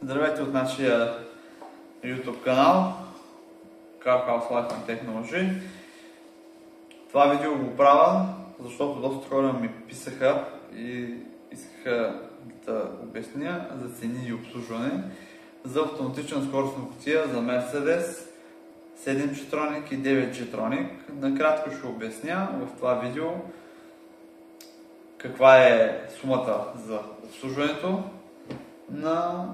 Здравейте от нашия YouTube канал Car House Life and Technology. Това видео го правя, защото доста хора ми писаха и искаха да обясня за цени и обслужване за автоматична скоростна кутия за Mercedes 7G-Tronic и 9G-Tronic. Накратко ще обясня в това видео каква е сумата за обслужването на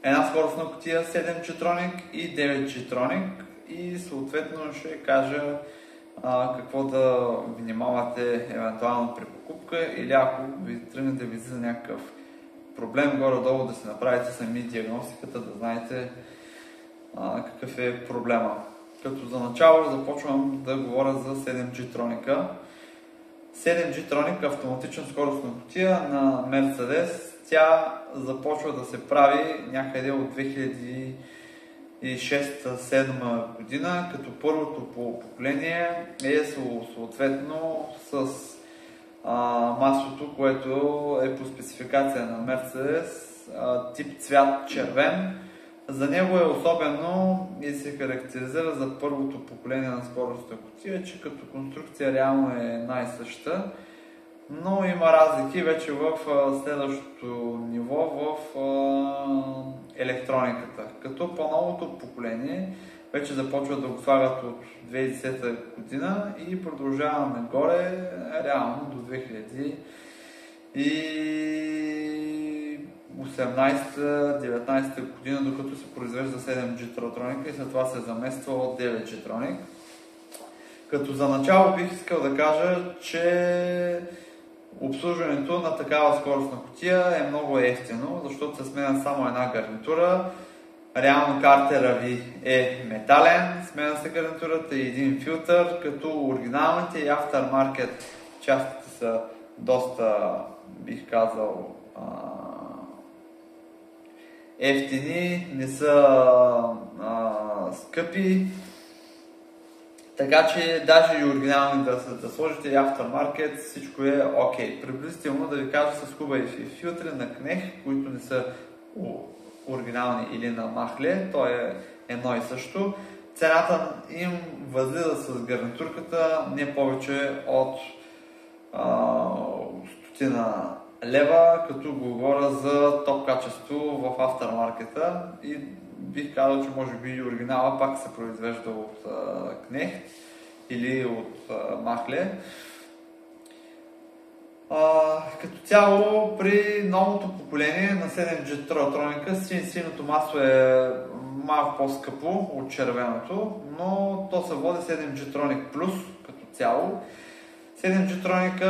една скоростна кутия 7G-Tronic и 9G-Tronic и съответно ще кажа какво да внимавате евентуално при покупка или ако ви тръгне да ви за някакъв проблем горе-долу да си направите сами диагностиката, да знаете какъв е проблема. Като за начало започвам да говоря за 7G-Tronic. 7G-Tronic автоматична скоростна кутия на Mercedes. Тя започва да се прави някъде от 2006-2007 година, като първото поколение е съответно с маслото, което е по спецификация на Mercedes, тип цвят червен. За него е особено и се характеризира за първото поколение на скоростна кутия, че като конструкция реално е най-съща, но има разлики вече в следващото ниво в електрониката. Като по-новото поколение вече започва да го слагат от 2010 година и продължава нагоре реално до 2018-19 година, докато се произвежда 7G-Tronic и след това се замества от 9G-Tronic. Като за начало бих искал да кажа, че обслужването на такава скоростна кутия е много евтино, защото се сменя само една гарнитура. Реално картера ви е метален, сменя се гарнитурата и един филтър, като оригиналните и aftermarket частите са доста, бих казал, евтини, не са скъпи. Така че даже и оригинални да сложите и aftermarket, всичко е окей. Приблизително да ви кажа с хубави филтри на кнех, които не са оригинални или на махле, то е едно и също. Цената им възлиза с гарнитурката не повече от 100 лева, като говоря за топ качество в автомаркета и бих казал, че може би и оригинала пак се произвежда от кнех или от махле. Като цяло при новото поколение на 7G-Tronic синьото масло е малко по-скъпо от червеното, но то се води 7G-Tronic Plus като цяло. 7G-Tronic,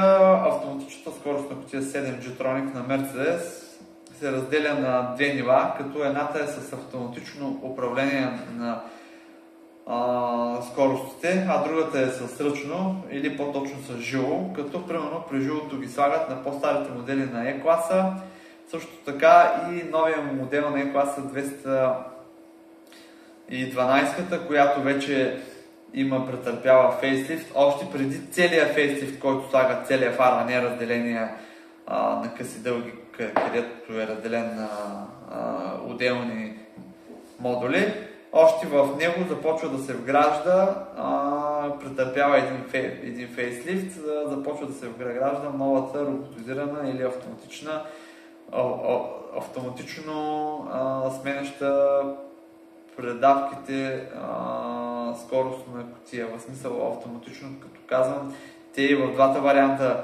автоматичната скоростна кутия 7G-Tronic на Mercedes се разделя на две нива, като едната е с автоматично управление на скоростите, а другата е с ръчно или по-точно с жило, като примерно при жилото ги слагат на по-старите модели на E-класа. Също така и новия модел на E-класа 212, която вече претърпява фейслифт, още преди целия фейслифт, който слага целия фар, а не разделения на къси дълги, където е разделен на отделни модули. Още в него започва да се вгражда, претърпява един фейслифт, започва да се вгражда новата роботизирана или автоматично сменяща предавките скоростна кутия. В смисъл автоматично, като казвам, те и в двата варианта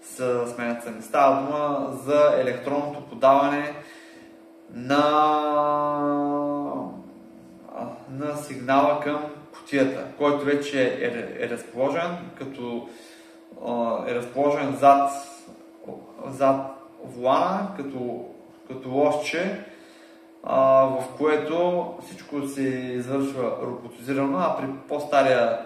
се сменят сами. Става дума за електронното подаване на сигнала към кутията, който вече е разположен, като е разположен зад волана, като лостче, в което всичко се извършва роботизирано, а при по-стария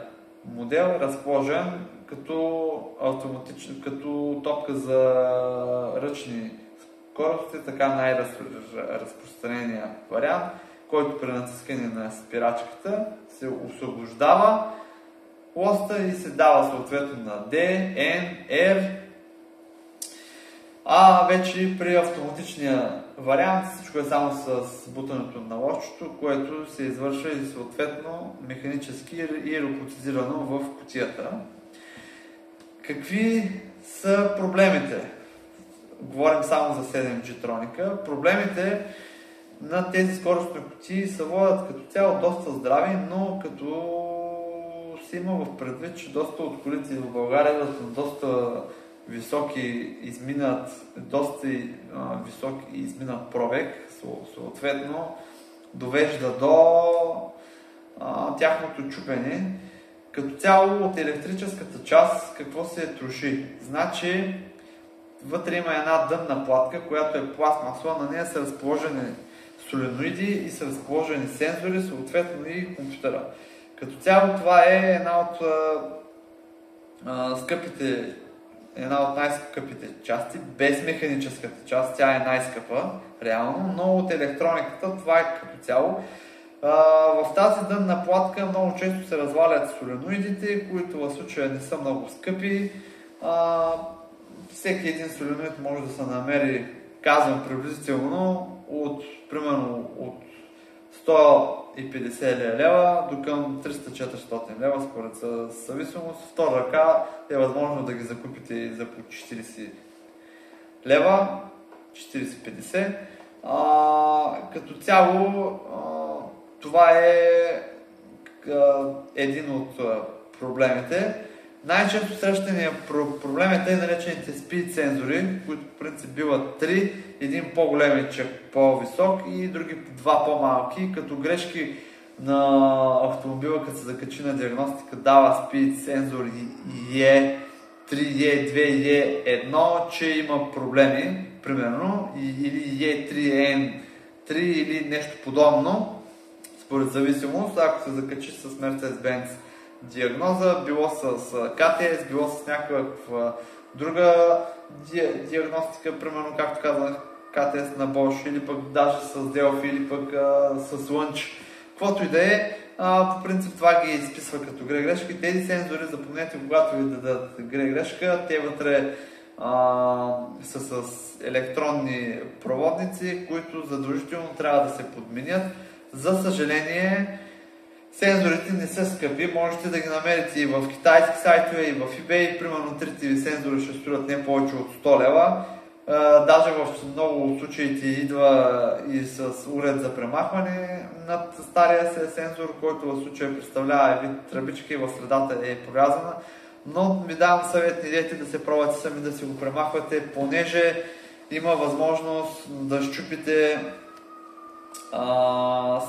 модел е разположен като топка за ръчни скорости, така най-разпространения вариант, който при натискане на спирачката се освобождава лоста и се дава съответно на D, N, R А вече при автоматичния вариант всичко е само с бутането на лошчето, което се извършва и съответно механически и роботизирано в кутията. Какви са проблемите? Говорим само за 7G троника. Проблемите на тези скоростни кутии се водят като цяло доста здрави, но като се има в предвид, че доста от колите в България на доста високи изминат пробег, съответно довежда до тяхното чупене. Като цяло от електрическата част какво се троши? Значи вътре има една дънна платка, която е пластмасова, на нея са разположени соленоиди и са разположени сензори, съответно и компютъра. Като цяло това е една от най-скъпите части, без механическата част, тя е най-скъпа, реално, но от електрониката това е като цяло. В тази дънна платка много често се развалят соленоидите, които в случая не са много скъпи. Всеки един соленоид може да се намери, казвам приблизително, примерно от 150 лева до към 300-400 лева според зависимост. Втора ръка е възможно да ги закупите и за по 40 лева, 40-50. Като цяло това е един от проблемите. Най-често срещания проблем е тъй наречените speed сензори, които в принцип биват 3, един по-големичък, по-висок и други два по-малки, като грешки на автомобила, като се закачи на диагностика, дава speed сензор E3, E2, E1, че има проблеми, примерно, или E3N3 или нещо подобно, според зависимост, ако се закачи с Mercedes-Benz диагноза, било с КТС, било с някаква друга диагностика, примерно, както казах, КТС на Bosch, или пък даже с Delphi, или пък с Launch. Каквото и да е, по принцип това ги изписва като грешки. Тези сензори, запомнете, когато ви дадат грешка, те вътре са с електронни проводници, които задължително трябва да се подменят. За съжаление, сензорите не са скъпи, можете да ги намерите и в китайски сайтове, и в eBay. Примерно 3 ви сензори ще струват не повече от 100 лева. Даже в много случаите идва и с уред за премахване над стария сензор, който в случая представлява вид тръбичка и в средата е порязана. Но ми давам съвет, не идете да се пробвате сами да си го премахвате, понеже има възможност да счупите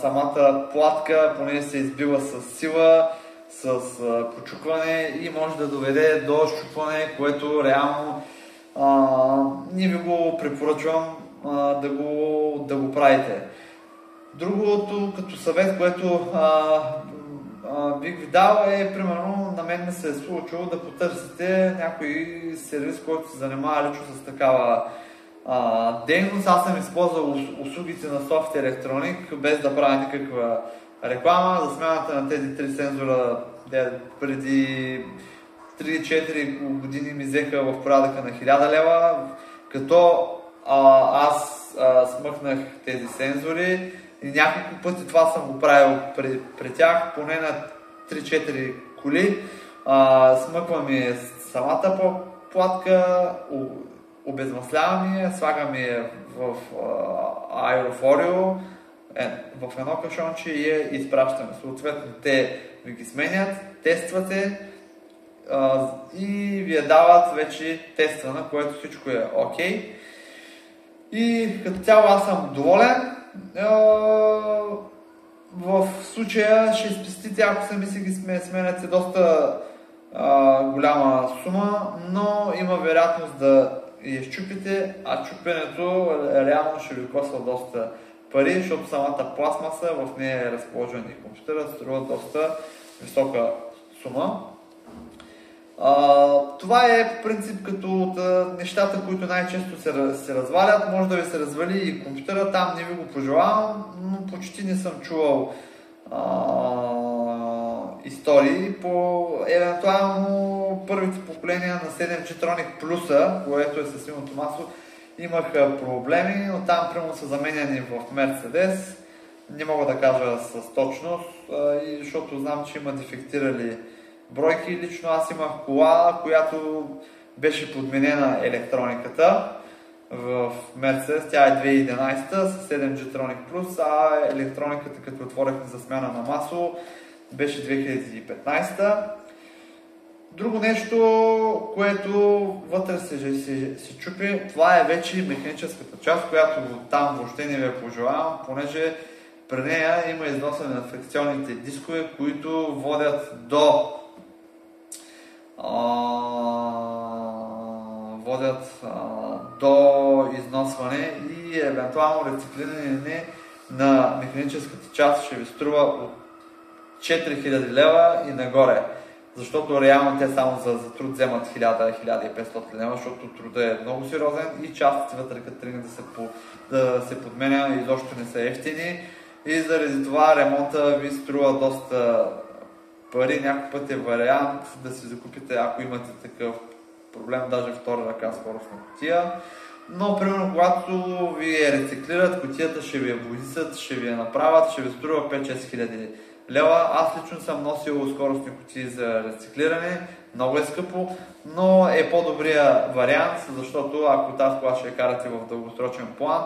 самата платка, поне се избива с сила, с почукване и може да доведе до счупване, което реално не ви го препоръчвам да го правите. Другото като съвет, което бих ви дал е, примерно, на мен ми се е случило да потърсите някой сервис, който се занимава лично с такава дейност. Аз съм използвал услугите на Soft Electronic, без да правя никаква реклама. За смяната на тези 3 сензора преди 3-4 години ми взеха в порядъка на 1000 лева, като аз смъкнах тези сензори и няколко пъти това съм го правил при тях, поне на 3-4 коли. Смъкваме самата платка, обезмаслявам я, слагам я в аерофорио, в едно кашонче и я изпращаме. Съответно те ви ги сменят, тествате и ви я дават вече тествана, което всичко е окей. И като цяло аз съм доволен. В случая ще спестите, ако сами си ги сменяте, доста голяма сума, но има вероятност да я счупите, а чупенето реално ще ви коства доста пари, защото самата пластмаса, в нея е разположен и компютъра, струва доста висока сума. Това е по принцип като от нещата, които най-често се развалят. Може да ви се развали и компютъра, там не ви го пожелавам, но почти не съм чувал истории по евентуално първите поколения на 7G Tronic Plus, което е със силното масло. имаха проблеми, но там примерно са заменяни в Мерцедес. Не мога да кажа с точност, защото знам, че има дефектирали бройки. Лично аз имах кола, която беше подменена електрониката в Mercedes. Тя е 2011 с 7 G-Tronic Plus, а електрониката, като отворихме за смяна на масло, беше 2015. Друго нещо, което вътре се чупи, това е вече механическата част, която там въобще не ви пожелавам, понеже при нея има износване на фрикционните дискове, които водят до износване и евентуално рециклиране на механическата част ще ви струва от 4000 лева и нагоре. Защото реално те само за труд вземат 1000-1500 лева, защото труда е много сериозен и частите вътре като тръгне да се подменя изобщо не са ефтини. И заради това ремонта ви струва доста пари. Някой път е вариант да си закупите, ако имате такъв проблем, даже втора ръка скоростна кутия. Но, примерно, когато ви я рециклират, кутията ще ви я боядисат, ще ви я направят, ще ви струва 5-6 хиляди лева. Аз лично съм носил скоростни кутии за рециклиране, много е скъпо, но е по-добрия вариант, защото ако тази кола ще я карате в дългосрочен план,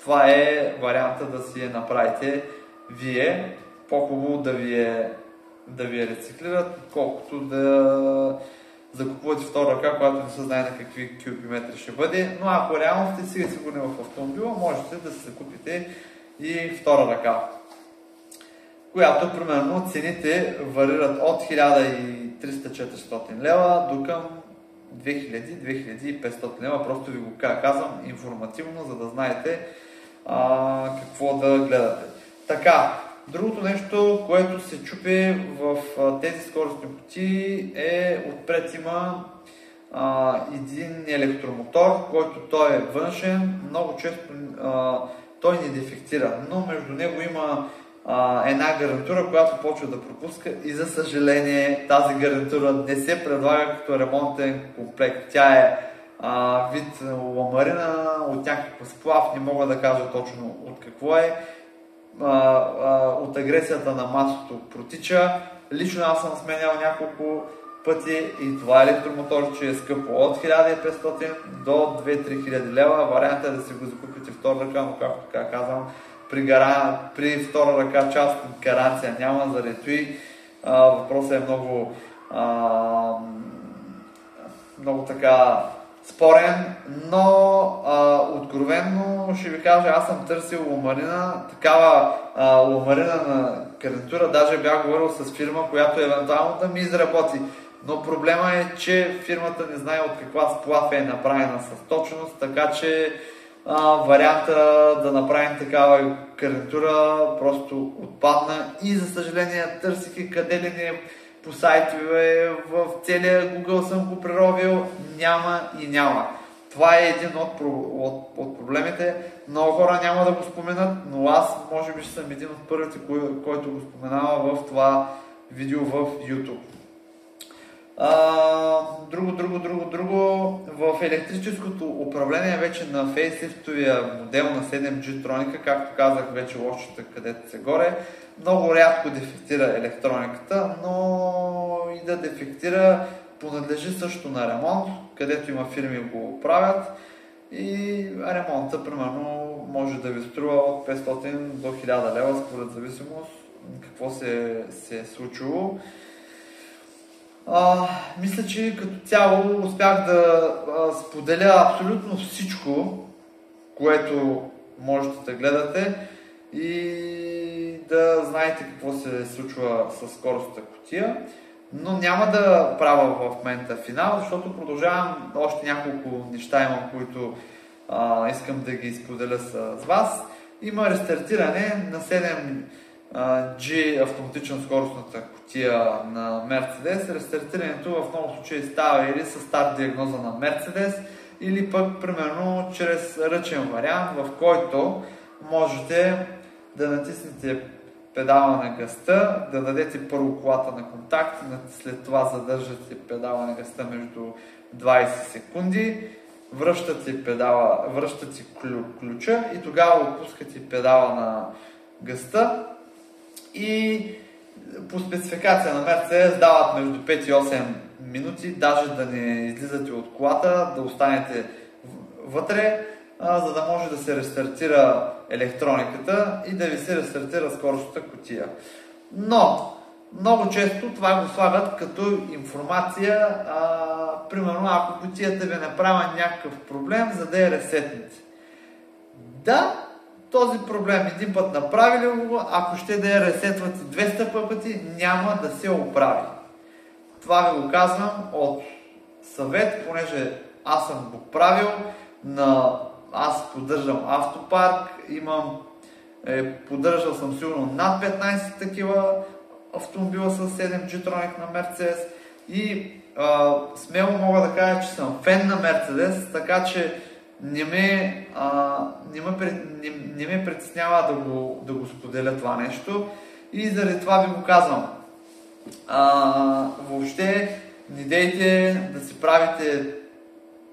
това е варианта да си я направите вие. По-хубаво да ви я рециклират, колкото да закупувате втора ръка, която не се знае на какви кубометри ще бъде. Но ако реално сте сега сигурни в автомобила, можете да си закупите и втора ръка, която примерно цените варират от 1300-400 лева до към 2000-2500 лева. Просто ви го казвам информативно, за да знаете какво да гледате. Така, другото нещо, което се чупи в тези скоростни кутии е отпред има един електромотор, който той е външен, много често той не дефектира, но между него има една гарнитура, която почва да пропуска и за съжаление тази гарнитура не се предлага като ремонтен комплект. Тя е вид ламарина, от някакъв сплав, не мога да кажа точно от какво е. От агресията на маслото протича. Лично аз съм сменял няколко пъти и това електромоторче е скъпо от 1500 до 2-3 хиляди лева. Вариантът е да си го закупите втора ръка, но както така казвам, при втора ръка част от гаранция няма, заради това въпросът е много така спорен, но откровенно ще ви кажа, аз съм търсил ламарина, такава ламарина на гарнитура, даже бях говорил с фирма, която евентуално да ми изработи. Но проблема е, че фирмата не знае от каква сплав е направена с точност, така че варианта да направим такава гарнитура просто отпадна и за съжаление търсих къде ли не по сайтове, в целия Google съм го преровил, няма. Това е един от проблемите. Много хора няма да го споменат, но аз може би ще съм един от първите, който го споменава в това видео в YouTube. Друго. В електрическото управление вече на фейслифтовия модел на 7G Tronica, както казах вече лошата където се горе, много рядко дефектира електрониката, но и да дефектира понадлежи също на ремонт, където има фирми го правят и ремонта примерно може да ви струва от 500 до 1000 лева, според зависимост какво се е случило. Мисля, че като цяло успях да споделя абсолютно всичко, което можете да гледате и да знаете какво се случва с скоростната кутия. Но няма да правя в момента финал, защото продължавам, още няколко неща имам, които искам да ги споделя с вас. Има рестартиране на 7G автоматична скоростната кутия на Mercedes. Рестартирането в много случаи става или с старт диагноза на Mercedes, или пък примерно чрез ръчен вариант, в който можете да натиснете педала на газта, да дадете първо колата на контакт, след това задържате педала на газта между 20 секунди връщате ключа и тогава отпускате педала на газта и по спецификация на Мерцедес дават между 5 и 8 минути, даже да не излизате от колата, да останете вътре, за да може да се рестартира електрониката и да ви се рестартира скоростната кутия. Но много често това го слагат като информация, примерно ако кутията ви направи някакъв проблем, за да я ресетнете. Да, този проблем един път направили го, ако ще да я ресетвате 200 пъти, няма да се оправи. Това ви го казвам от съвет, понеже аз съм го правил, аз поддържам автопарк, поддържал съм сигурно над 15 такива автомобила с 7 G-Tronic на Мерцедес и смело мога да кажа, че съм фен на Мерцедес, така че не ме притеснява да го споделя това нещо и заради това ви го казвам. Въобще не дейте да си правите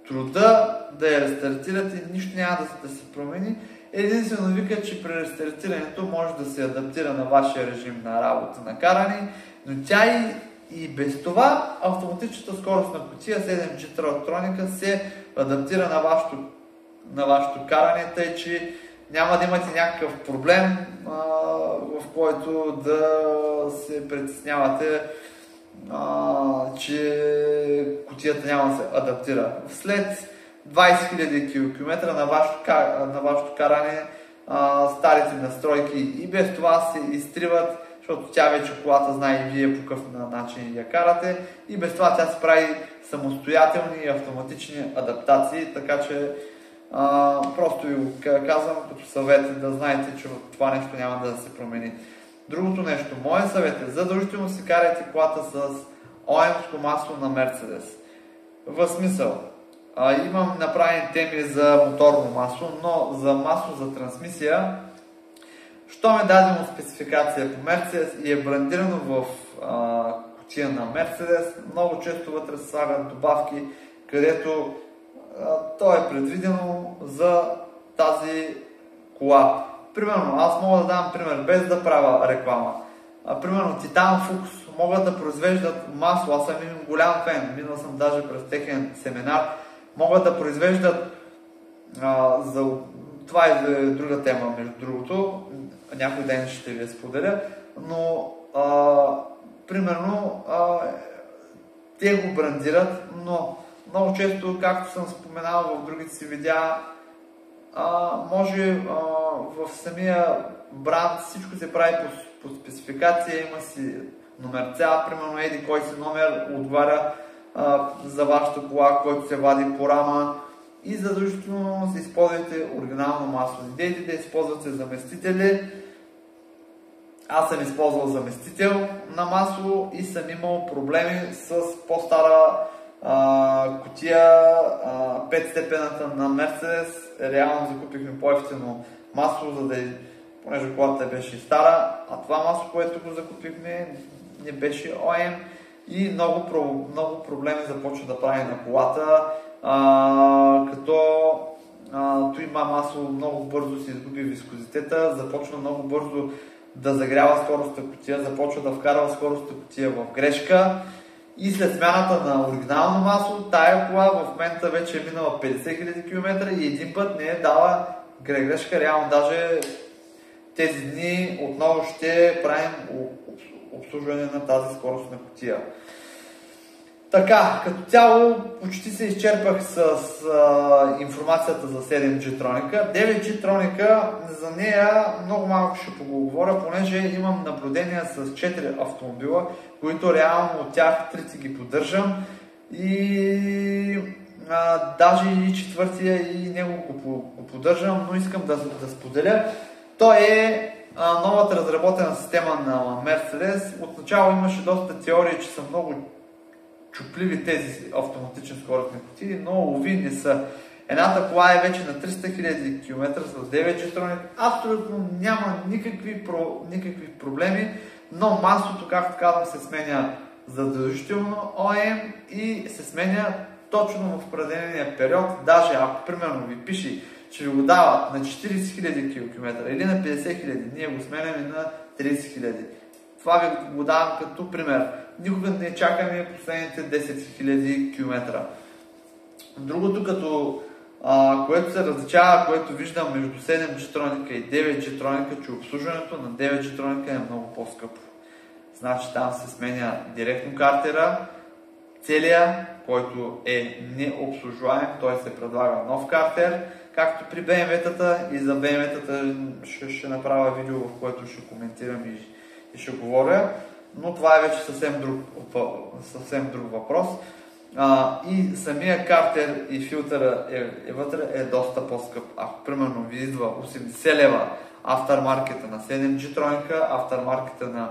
труда да я рестартирате, нищо няма да се промени. Единствено вика, че при рестартирането може да се адаптира на вашия режим на работа, на каране, но тя и без това автоматичната скоростна кутия 7G Tronic се адаптира на вашето каране, тъй че няма да имате някакъв проблем, в който да се притеснявате, че кутията няма да се адаптира. След 20 000 км на вашето каране, старите настройки и без това се изтриват, защото тя вече колата знае и вие по какъв начин я карате и без това тя се прави самостоятелни и автоматични адаптации, така че просто ви го казвам като съвет да знаете, че това нещо няма да се промени. Другото нещо, моят съвет е задължително си карайте колата с ОМ-ско масло на Мерцедес. В смисъл, имам направени теми за моторно масло, но за масло за трансмисия, що ме дадено спецификация по Мерцедес и е брандирано в кутия на Мерцедес, много често вътре се слагат добавки, където то е предвидено за тази кола. Примерно, аз мога да дам пример, без да правя реклама. Примерно, Титан Фукс могат да произвеждат масло, аз съм им голям фен, минал съм даже през техен семинар, могат да произвеждат, това е друга тема, между другото, някой ден ще ви я споделя, но примерно те го брандират, но много често, както съм споменал в другите си видеа, може в самия бранд всичко се прави по спецификация, има си номерца, примерно еди кой си номер отговаря за вашата кола, който се вади по рама и задължително се използвайте оригинално масло. Не дейте да използвате заместители. Аз съм използвал заместител на масло и съм имал проблеми с по-стара кутия, 5-степената на Мерцедес. Реално закупихме по-ефтино масло, понеже колата беше стара, а това масло, което го закупихме, не беше ОМ и много проблеми започва да прави на колата, като има масло много бързо се изгуби вискозитета, започва много бързо да загрява скоростната кутия, започва да вкарва скоростната кутия в грешка и след смяната на оригинално масло, тая кола в момента вече е минала 50 000 км и един път не е дала грешка, реално даже тези дни отново ще правим обслужване на тази скоростна кутия. Така, като цяло почти се изчерпах с информацията за 7 G-Tronic. 9 G-Tronic, за нея много малко ще поговоря, понеже имам наблюдения с 4 автомобила, които реално от тях 3 ги поддържам и даже и четвъртия и него го поддържам, но искам да споделя. Той е новата разработена система на Mercedes. Отначало имаше доста теории, че са много чупливи тези автоматични скоростни кутии, но уви не са. Едната кола е вече на 300 000 км с 9 G-Tronic. Абсолютно няма никакви проблеми, но маслото, както казвам, се сменя задължително ОМ и се сменя точно в определения период, даже ако примерно ви пише, че ви го дават на 40 000 км или на 50 000, ние го сменяме на 30 000. Това ви го давам като пример. Никога не чакаме последните 10 000 км. Другото, което се различава, което виждам между 7G Tronика и 9G Tronика, че обслужването на 9G Tronика е много по-скъпо. Значи там се сменя директно картера, целия, който е необслужваем, той се предлага нов картер, както при BMW-тата, и за BMW-тата ще направя видео, в което ще коментирам и ще говоря, но това е вече съвсем друг въпрос. И самия картер и филтъра вътре е доста по-скъп. Ако примерно ви идва 80 лева автормаркета на 7G Tronика, автормаркета на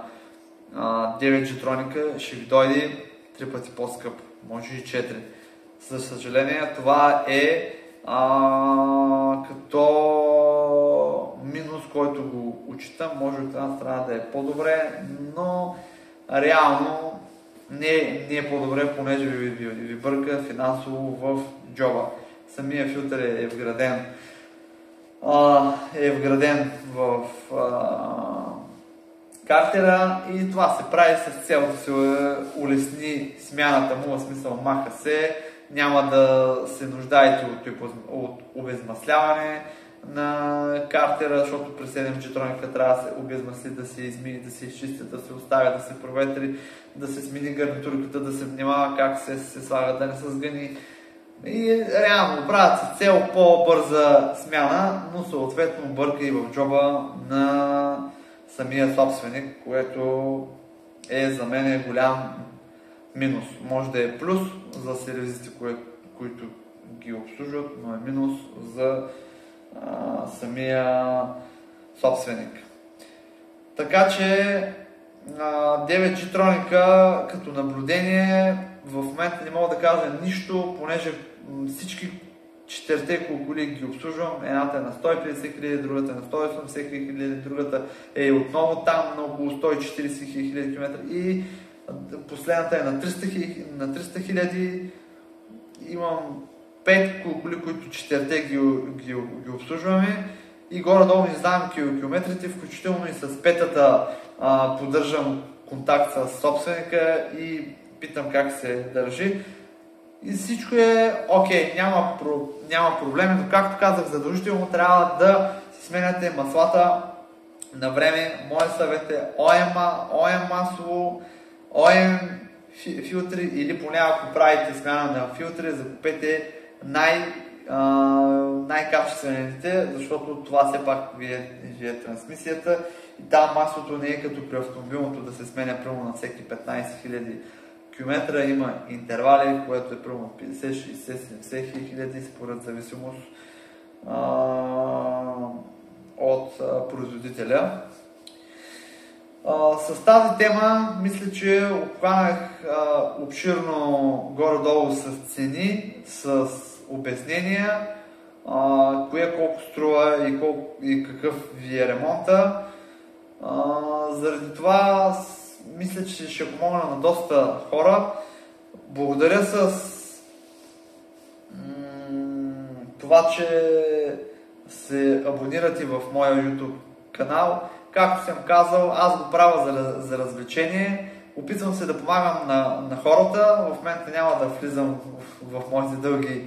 9G Tronика ще ви дойде 3 пъти по-скъп, може и 4. За съжаление, това е като минус, който го учитам. Може от една страна да е по-добре, но реално не е по-добре, понеже ви бърка финансово в джоба. Самия филтър е вграден в картера и това се прави с цел да се улесни смяната му, в смисъл маха се, няма да се нуждаете от обезмасляване на картера, защото при 7G Tronика трябва да се обезмасли, да се измини, да се изчисти, да се оставя, да се проветри, да се смени гарнитурката, да се внимава как се слага, да не се сгъни. И реално правят се цел по-бърза смяна, но съответно бърка и в джоба на самия собственик, което е за мен е голям минус. Може да е плюс за сервизите, които ги обслужват, но е минус за самия собственик. Така че 9G Tronика като наблюдение в момента не мога да кажа нищо, понеже всички четирите коли ги обслужвам. Едната е на 150 000, другата е на 180 000, другата е отново там на около 140 000 км и последната е на 300 000. Имам 5 коли, които четирите ги обслужваме и горе-долу не знам километрите, включително и с петата поддържам контакт с собственика и питам как се държи. И всичко е окей, няма проблеми, но както казах, задължително трябва да си сменяте маслата на време. Моят съвет е ОМ масло, ОМ филтри или поне ако правите смяна на филтри, закупете най-качествените, защото това все пак ви е трансмисията и там маслото не е като при автомобилното да се сменя прямо на всеки 15 000 км, има интервали, което е прямо 50, 60, 70 хиляди според зависимост от производителя. С тази тема мисля, че обхванах обширно горе-долу с цени, с обяснения, кое колко струва и какъв ви е ремонта. Заради това мисля, че ще помогна на доста хора. Благодаря с това, че се абонирате в моя YouTube канал. Както съм казал, аз го правя за развлечение. Опитвам се да помагам на хората. В момента няма да влизам в моите дълги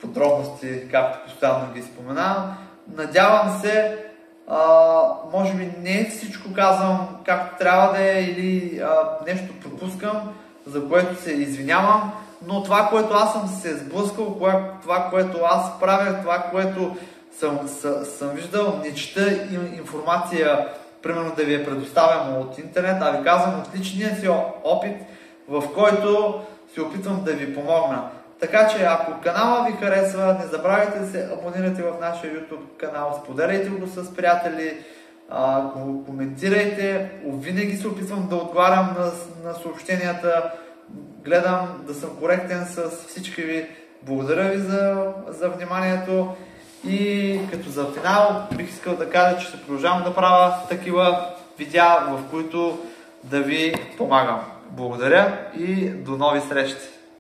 подробности, както постоянно ги споменавам. Надявам се, може би не всичко казвам както трябва да е или нещо пропускам, за което се извинявам, но това, което аз съм се сблъскал, това, което аз правя, това, което съм виждал, не чета информация, примерно да ви я предоставям от интернет, а ви казвам от личния си опит, в който се опитвам да ви помогна. Така че ако канала ви харесва, не забравяйте да се абонирате в нашия YouTube канал, споделяйте го с приятели, коментирайте. Винаги се опитвам да отговарям на съобщенията, гледам да съм коректен с всички ви. Благодаря ви за вниманието и като за финал бих искал да кажа, че се продължавам да правя такива видеа, в които да ви помагам. Благодаря и до нови срещи!